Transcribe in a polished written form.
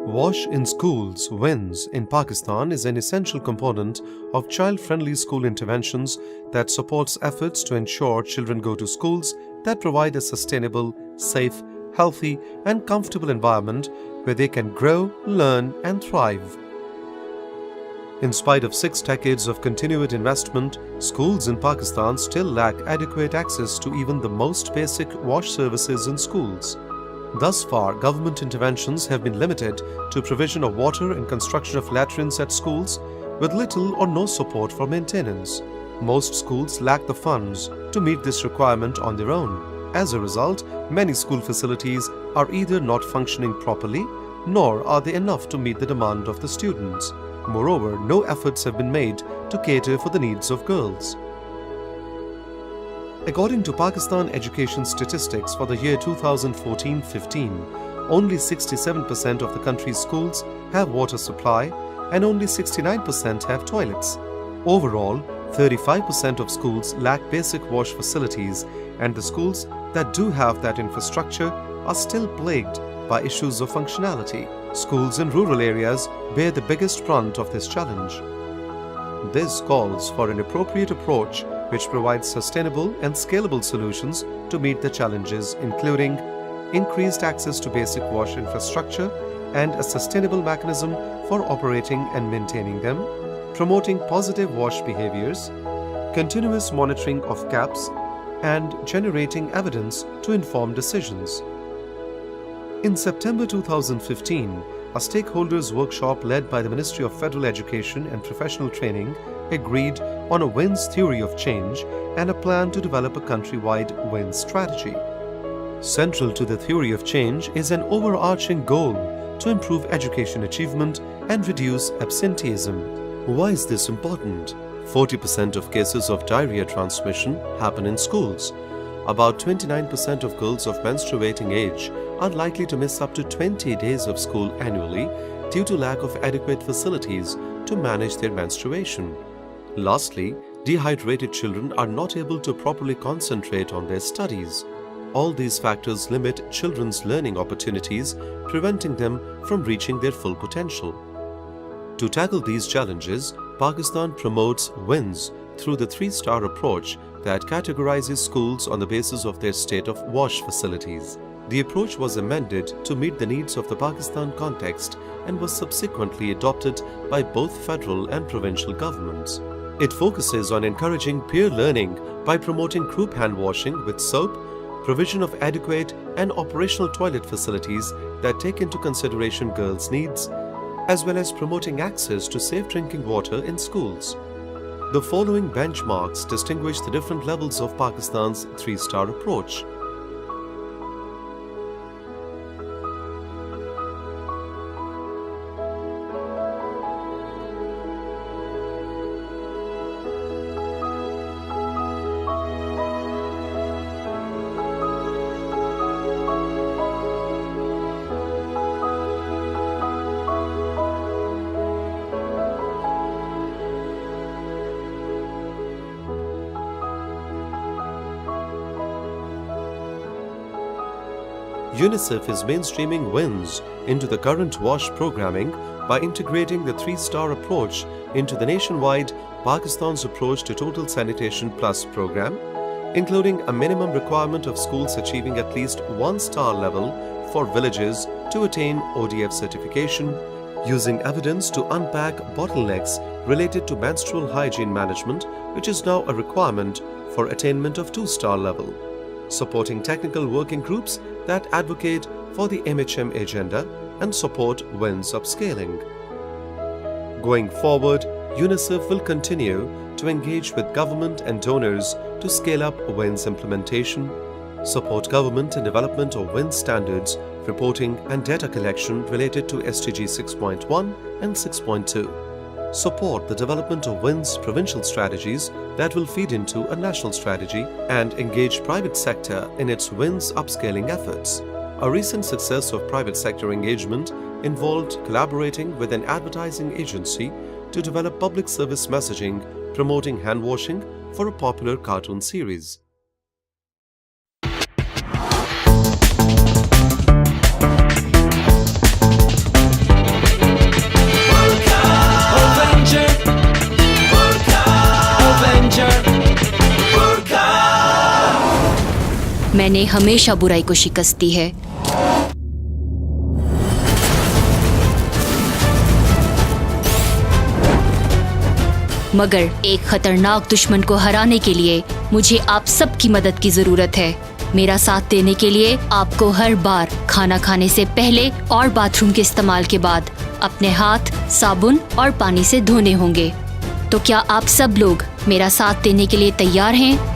Wash in Schools (WinS) in Pakistan is an essential component of child-friendly school interventions that supports efforts to ensure children go to schools that provide a sustainable, safe, healthy and comfortable environment where they can grow, learn and thrive. In spite of 6 decades of continued investment, schools in Pakistan still lack adequate access to even the most basic wash services in schools. Thus far, government interventions have been limited to provision of water and construction of latrines at schools, with little or no support for maintenance. Most schools lack the funds to meet this requirement on their own. As a result, many school facilities are either not functioning properly, nor are they enough to meet the demand of the students. Moreover, no efforts have been made to cater for the needs of girls. According to Pakistan education statistics for the year 2014-15, only 67% of the country's schools have water supply and only 69% have toilets. Overall, 35% of schools lack basic wash facilities, and the schools that do have that infrastructure are still plagued by issues of functionality. Schools in rural areas bear the biggest brunt of this challenge. This calls for an appropriate approach which provides sustainable and scalable solutions to meet the challenges, including increased access to basic wash infrastructure and a sustainable mechanism for operating and maintaining them, promoting positive wash behaviors, continuous monitoring of gaps, and generating evidence to inform decisions. In September 2015, a stakeholders workshop led by the Ministry of Federal Education and Professional Training agreed on a WinS theory of change and a plan to develop a countrywide WinS strategy. Central to the theory of change is an overarching goal to improve education achievement and reduce absenteeism. Why is this important? 40% of cases of diarrhea transmission happen in schools. About 29% of girls of menstruating age are likely to miss up to 20 days of school annually due to lack of adequate facilities to manage their menstruation. Lastly, dehydrated children are not able to properly concentrate on their studies. All these factors limit children's learning opportunities, preventing them from reaching their full potential. To tackle these challenges, Pakistan promotes WinS through the 3-star approach that categorizes schools on the basis of their state of wash facilities. The approach was amended to meet the needs of the Pakistan context and was subsequently adopted by both federal and provincial governments. It focuses on encouraging peer learning by promoting group hand washing with soap, provision of adequate and operational toilet facilities that take into consideration girls' needs, as well as promoting access to safe drinking water in schools. The following benchmarks distinguish the different levels of Pakistan's 3-star approach. UNICEF is mainstreaming WinS into the current WASH programming by integrating the 3-star approach into the nationwide Pakistan's approach to Total Sanitation Plus program, including a minimum requirement of schools achieving at least 1-star level for villages to attain ODF certification, using evidence to unpack bottlenecks related to menstrual hygiene management, which is now a requirement for attainment of 2-star level, supporting technical working groups that advocate for the MHM agenda and support WinS upscaling. Going forward, UNICEF will continue to engage with government and donors to scale up WinS implementation, support government and development of WinS standards, reporting and data collection related to SDG 6.1 and 6.2, support the development of WinS provincial strategies that will feed into a national strategy, and engage private sector in its WinS upscaling efforts. A recent success of private sector engagement involved collaborating with an advertising agency to develop public service messaging promoting hand washing for a popular cartoon series. मैंने हमेशा बुराई को शिकस्त दी है। मगर एक खतरनाक दुश्मन को हराने के लिए मुझे आप सबकी मदद की जरूरत है। मेरा साथ देने के लिए आपको हर बार खाना खाने से पहले और बाथरूम के इस्तेमाल के बाद अपने हाथ साबुन और पानी से धोने होंगे। तो क्या आप सब लोग मेरा साथ देने के लिए तैयार हैं?